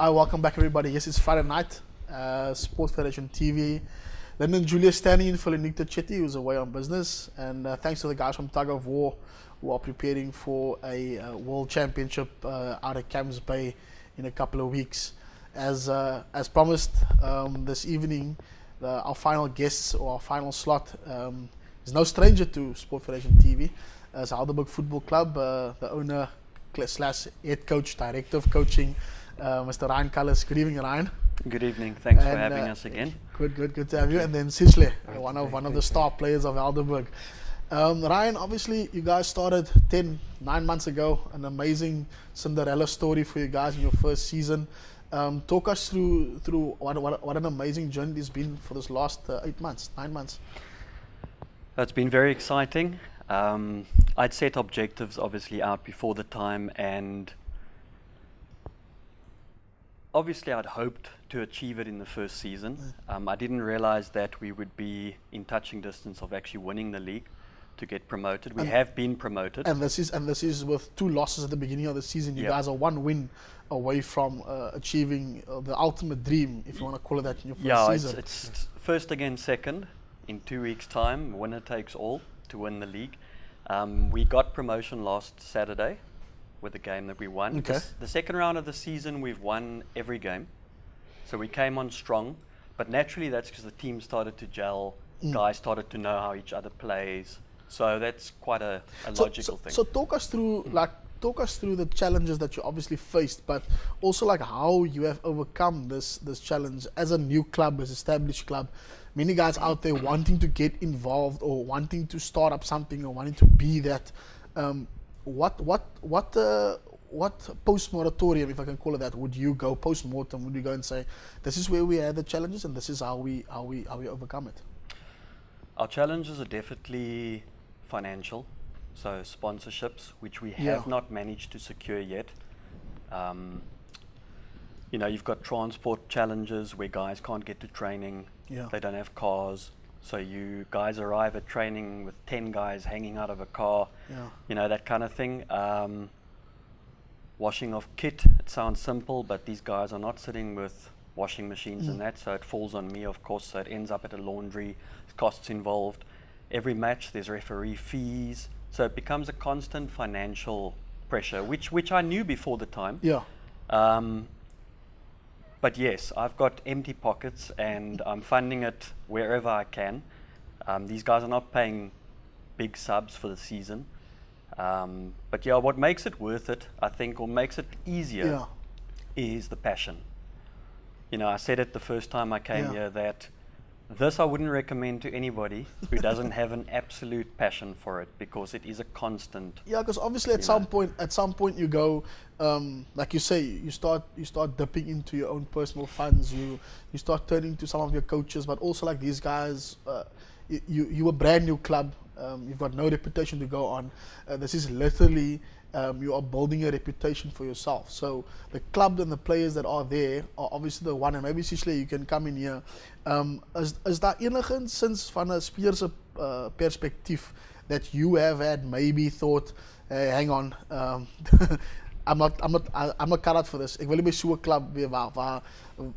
I welcome back everybody. Yes, it's Friday night. Sports Federation TV. Then Julius standing in for Lenik Chetty, who's away on business. And thanks to the guys from Tug of War who are preparing for a World Championship out at Camps Bay in a couple of weeks. As promised, this evening, our final guests or our final slot is no stranger to Sports Federation TV. It's Helderberg Football Club, the owner / head coach, director of coaching, Mr. Ryan Cullis. Good evening, Ryan. Good evening. Thanks for having us again. Good to have you. And then Sichle, one of the star players of Helderberg. Ryan, obviously you guys started 9 months ago. An amazing Cinderella story for you guys in your first season. Talk us through what an amazing journey it's been for this last 9 months. It's been very exciting. I'd set objectives obviously out before the time, and obviously I'd hoped to achieve it in the first season. I didn't realize that we would be in touching distance of actually winning the league to get promoted. We have been promoted. And this is with 2 losses at the beginning of the season. You guys are 1 win away from achieving the ultimate dream, if you want to call it that, in your first season. It's first against second in 2 weeks' time. Winner takes all to win the league. We got promotion last Saturday with the game that we won. Okay. The second round of the season, we've won every game. So we came on strong, but naturally that's because the team started to gel, guys started to know how each other plays. So that's quite a logical thing. So talk us through the challenges that you obviously faced, but also like how you have overcome this challenge as a new club, as established club. Many guys out there wanting to get involved or wanting to start up something or wanting to be that. What post-moratorium, if I can call it that, would you go post-mortem? Would you go and say, this is where we had the challenges and this is how we overcome it? Our challenges are definitely financial, so sponsorships, which we have not managed to secure yet. You've got transport challenges where guys can't get to training. They don't have cars. So you guys arrive at training with 10 guys hanging out of a car, that kind of thing. Washing of kit, it sounds simple, but these guys are not sitting with washing machines and that, so it falls on me, of course, so it ends up at a laundry, there's costs involved. Every match there's referee fees, so it becomes a constant financial pressure, which I knew before the time. But yes, I've got empty pockets and I'm funding it wherever I can. These guys are not paying big subs for the season. But what makes it worth it, I think, or makes it easier is the passion. I said it the first time I came here that this I wouldn't recommend to anybody who doesn't have an absolute passion for it, because it is a constant. Yeah, because obviously at some point you go, like you say, you start dipping into your own personal funds. You start turning to some of your coaches, but also like these guys, you a brand new club. You've got no reputation to go on. This is literally, you are building a reputation for yourself. So the club and the players that are there are obviously the one, and maybe Sichle, you can come in here. Is daar enigszins sinds van 'n spelerse perspectief that you have had maybe thought, hey, hang on, I'm not cut out for this. Ek wil nie by so 'n klub weer waar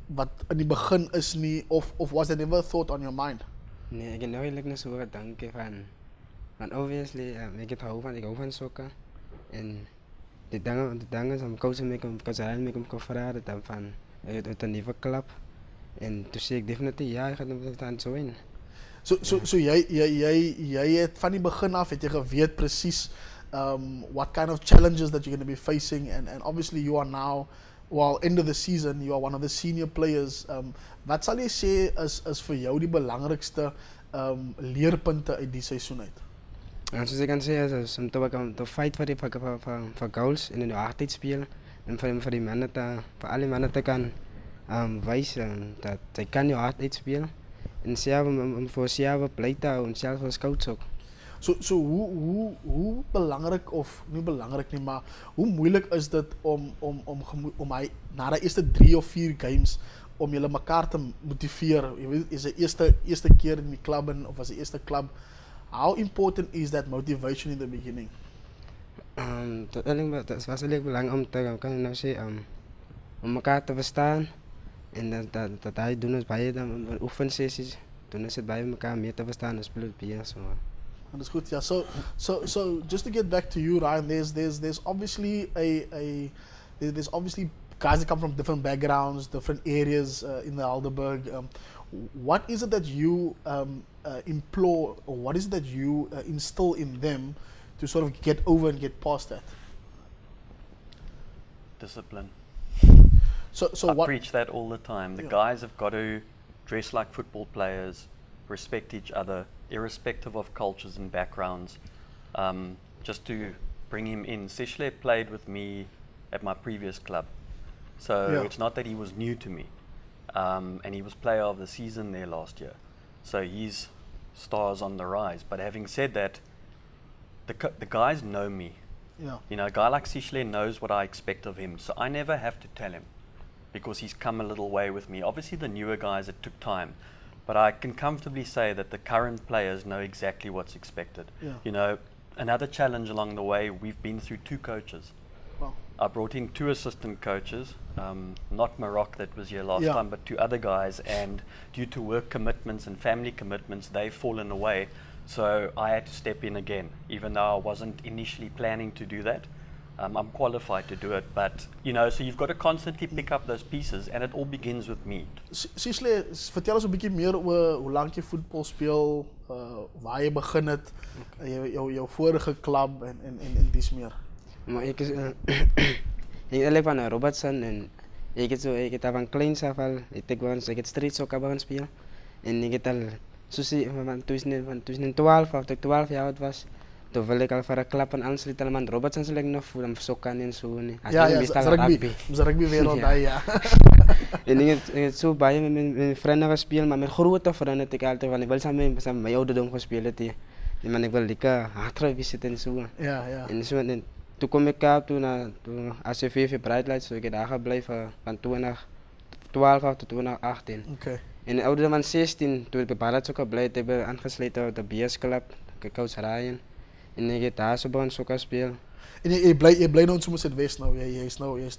wat in die begin is nie, of was there never a thought on your mind? Nee, ek het nou eintlik net so gedink van obviously ek het hou van sokker en die dinge is om coachen met hom, kon vra dat van uit 'n nuwe klub, en toe sê ek definitief ek gaan dit aan join. So jy het van die begin af het jy geweet presies what kind of challenges that you're going to be facing, and obviously you are now, end of the season, you are one of the senior players. Wat sal jy sê is vir jou die belangrikste leerpunte uit die seisoen uit? En soos ek kan sê, is om te fight vir goals en in die hardheid speel, en vir die manne vir al die manne te kan wys dat jy kan jou hardheid speel, en self om vir self bly te hou en self as coach ook. So hoe belangrik, of nie belangrik nie, maar hoe moeilik is dit om hy na die eerste 3 of 4 games om julle mekaar te motiveer? Jy weet, is die eerste keer in die klub of as die eerste klub. How important is that motivation in the beginning? Dat was eigenlijk belangrijk om te kan nou sê om elkaar te verstaan. En dat hij doen ons bij dan oefensessies. Doen ons het bij elkaar meer te verstaan en spelen bier zo. That's good. Yeah. So just to get back to you, Ryan, there's obviously there's obviously guys that come from different backgrounds, different areas in the Helderberg. What is it that you implore, or what is it that you instill in them to sort of get over and get past that? Discipline. So I what? preach that all the time. The guys have got to dress like football players, respect each other, irrespective of cultures and backgrounds. Just to bring him in, Sishle played with me at my previous club, so it's not that he was new to me, and he was player of the season there last year, so he's stars on the rise. But having said that, the guys know me. Yeah. You know, a guy like Sishle knows what I expect of him, so I never have to tell him, because he's come a little way with me. Obviously the newer guys, it took time, but I can comfortably say that the current players know exactly what's expected. Yeah. You know, another challenge along the way, we've been through 2 coaches. Wow. I brought in 2 assistant coaches, not Maroc that was here last time, but 2 other guys, and due to work commitments and family commitments, they've fallen away. So I had to step in again, even though I wasn't initially planning to do that. I'm qualified to do it, but you know, so you've got to constantly pick up those pieces, and it all begins with me. Sishle, vertel ons 'n bietjie meer oor hoe lank jy voetbal speel, waar jy begin het, jou vorige klub en dis meer. Maar ik is ik van Robertson en ik het van kleins af al, ik het street soccer begonnen spelen en ik het al van 2012 of ik 12 jaar oud was. Toen wil ik al voor een klap en aansluiten, maar Robertson zal ik nog voor hem sokken en zo. Ja, rugby wereld daar, ja. En ik heb zo bij met mijn vrienden gespeeld, maar met grote vrienden heb ik altijd van, ik wil samen met mijn ouderdom gespeeld. En ik wil lekker hard visiten en zo. Ja, ja. En zo, en toen kom ik op, toen ACV Breitlight, zo ik heb daar gebleven van 2012 tot 2018. Okay. En de ouderdom van 16, toen ik bij Barat ook gebleven, heb ik aangesloten op de BS Club, coach Ryan. En ik heb daar zo begonnen soccer spelen. En je bly nou in Somerset West nou. Jy is nou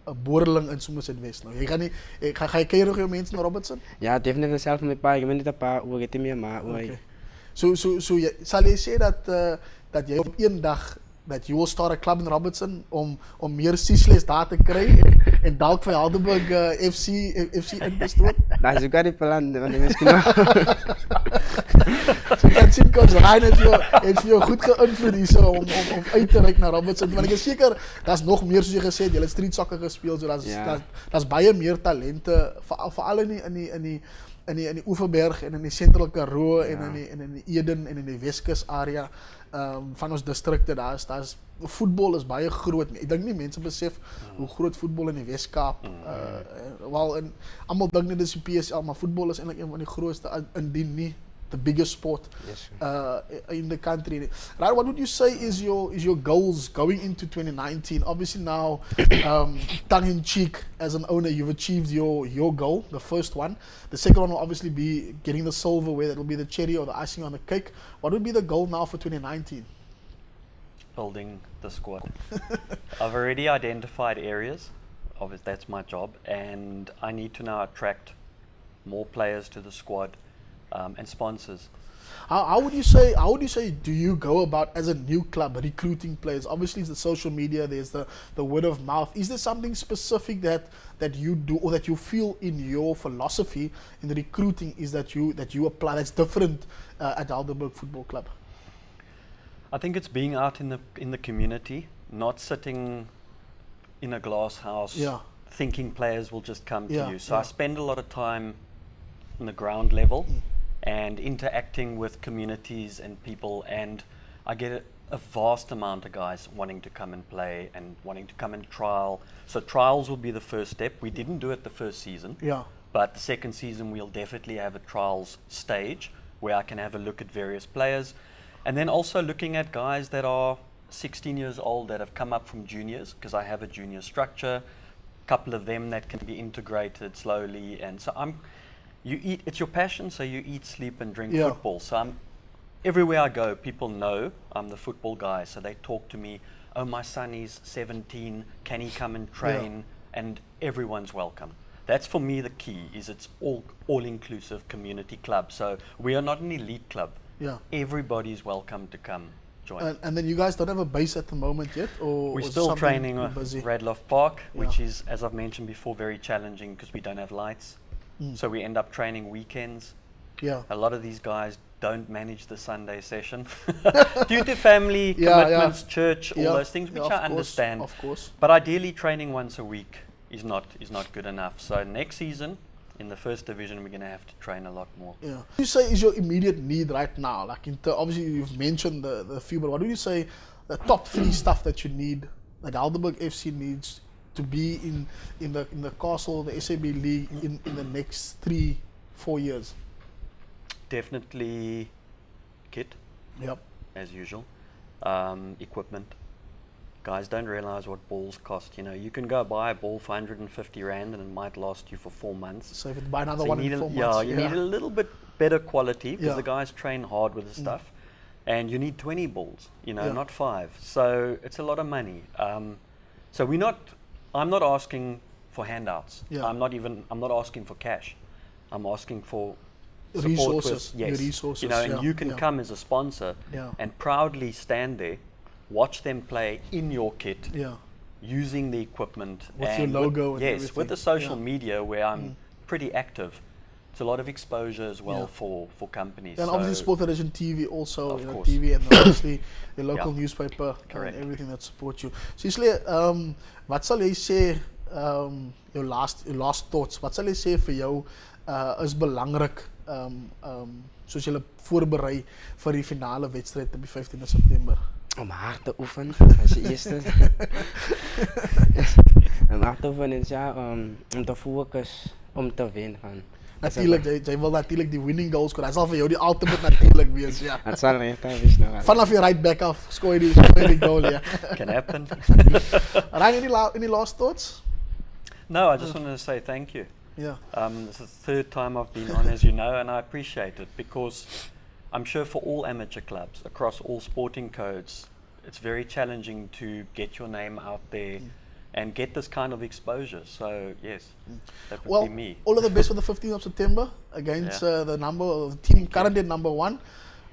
'n boerling in Somerset West nou. Jy gaan nie ga jy keer nog jou mense na Robertson? Ja, definitief zelf met pa. Ik ben niet een paar oor het meer maar. Okay. So sal jy sê dat jy op een dag that you will start a club in Robertson om meer Sisles daar te kry en dalk vir Helderberg FC in te stoot? Dat is ook al die plan, want die miskien nog. So kan sien coach Ryan het vir jou goed geïnvloed hierso om uit te reik na Robertson, want ek is seker daar's nog meer soos jy gesê het, jy het street soccer gespeel, so daar's baie meer talente veral in die Oeverberg en in die Sentraal Karoo en in die Eden en in die Weskus area van ons distrikte. Daar's voetbal is baie groot. Ek dink nie mense besef hoe groot voetbal in die Wes-Kaap wel en almal dink net dis die PSL, maar voetbal is eintlik een van die grootste indien nie the biggest sport in the country. Right, what would you say is your goals going into 2019? Obviously now, tongue in cheek, as an owner, you've achieved your goal, the first one. The second one will obviously be getting the silverware. That will be the cherry or the icing on the cake. What would be the goal now for 2019? Building the squad. I've already identified areas. Obviously, that's my job, and I need to now attract more players to the squad. And sponsors. How would you say do you go about as a new club recruiting players? Obviously it's the social media, there's the word of mouth. Is there something specific that you do or that you feel in your philosophy in the recruiting is that you apply that's different at Helderberg Football Club? I think it's being out in the community, not sitting in a glass house thinking players will just come to you. So I spend a lot of time on the ground level and interacting with communities and people, and I get a vast amount of guys wanting to come and play and wanting to come and trial. So trials will be the first step. We didn't do it the first season, but the second season we'll definitely have a trials stage where I can have a look at various players, and then also looking at guys that are 16 years old that have come up from juniors, because I have a junior structure, a couple of them that can be integrated slowly, and so it's your passion, so you eat, sleep and drink football. So everywhere I go, people know I'm the football guy, so they talk to me, oh, my son is 17, can he come and train? and everyone's welcome. That's for me the key, is it's all-inclusive community club. So we are not an elite club. Yeah. Everybody's welcome to come join. And then you guys don't have a base at the moment yet? Or we're still training at Radloff Park, which is, as I've mentioned before, very challenging because we don't have lights. So we end up training weekends. Yeah. A lot of these guys don't manage the Sunday session due to family commitments, church, all those things, which I understand. Of course. But ideally, training once a week is not good enough. So next season, in the first division, we're going to have to train a lot more. Yeah. What do you say is your immediate need right now? Like, obviously, you've mentioned the few, but what do you say the top 3 stuff that you need, that Helderberg FC needs to be in the Castle, the SAB League in the next 3-4 years? Definitely kit. Yep. As usual. Equipment. Guys don't realize what balls cost. You know, you can go buy a ball for 150 Rand and it might last you for 4 months. So if you buy another one in 4 months. Yeah, you need a little bit better quality because the guys train hard with the stuff. And you need 20 balls, you know, not 5. So it's a lot of money. So I'm not asking for handouts. Yeah. I'm not asking for cash. I'm asking for resources. Resources. You know, and you can come as a sponsor and proudly stand there, watch them play in your kit, using the equipment with your logo. And everything. With the social media where I'm pretty active. It's a lot of exposure as well for companies. And obviously Sport Federation TV also, TV and obviously the local newspaper and everything that supports you. Cecily, wat sal jy sê, your last thoughts, wat sal jy sê vir jou is belangrik soos jy voorberei vir die finale wedstryd op die 15de September? Om hard te oefen, as je eerste. Om hard te oefen is om te focus, om te winnen. Natuurlijk, jy wil natuurlijk die winning goals scoren. Hij zal voor jou die ultimate natuurlijk wees, ja. Het zal echt wees nog. Vanaf je right back af, scoor je die goal, ja. Can happen. Ryan, any last thoughts? No, I just wanted to say thank you. Yeah. This is the 3rd time I've been on, as you know, and I appreciate it because I'm sure for all amateur clubs across all sporting codes, it's very challenging to get your name out there and get this kind of exposure. So yes, that would be me. All of the best for the 15th of September against the team currently number 1.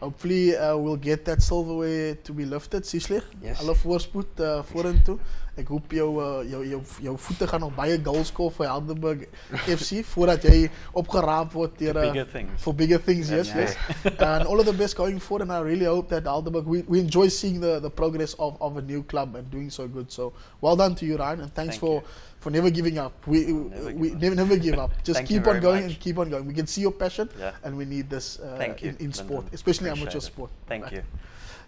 Hopefully we'll get that silverware to be lifted, Cecily. Yes. Alle voorspoed vorentoe. Ek hoop jou voete gaan nog baie goals score vir Helderberg FC voordat jy opgeraap word deur for bigger things. Yes. And all of the best going forward, and I really hope that Helderberg, we enjoy seeing the progress of a new club and doing so good. So well done to you, Ryan, and thanks for never giving up. We never give up. Just keep on going and keep on going. We can see your passion, and we need this in sport, especially amateur sport. Thank you.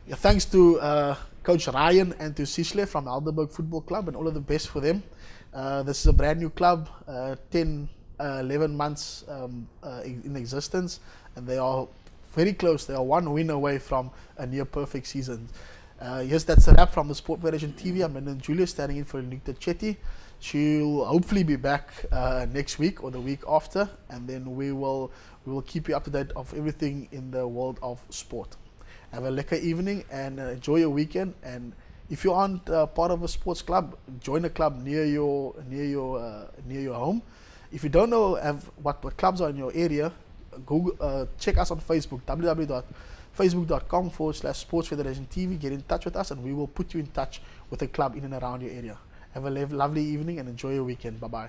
Yeah, thanks to Coach Ryan and to Cecily from Helderberg Football Club, and all of the best for them. This is a brand new club, 11 months in existence, and they are very close. They are 1 win away from a near perfect season. Yes, that's a wrap from the Sport Federation TV. I'm Brendan Julius standing in for Nikita Chetty. She'll hopefully be back next week or the week after, and then we will keep you up to date of everything in the world of sport. Have a lekker evening and enjoy your weekend. And if you aren't part of a sports club, join a club near your home. If you don't know what clubs are in your area, check us on Facebook, www.facebook.com/Sports Federation TV. Get in touch with us, and we will put you in touch with a club in and around your area. Have a lovely evening and enjoy your weekend. Bye bye.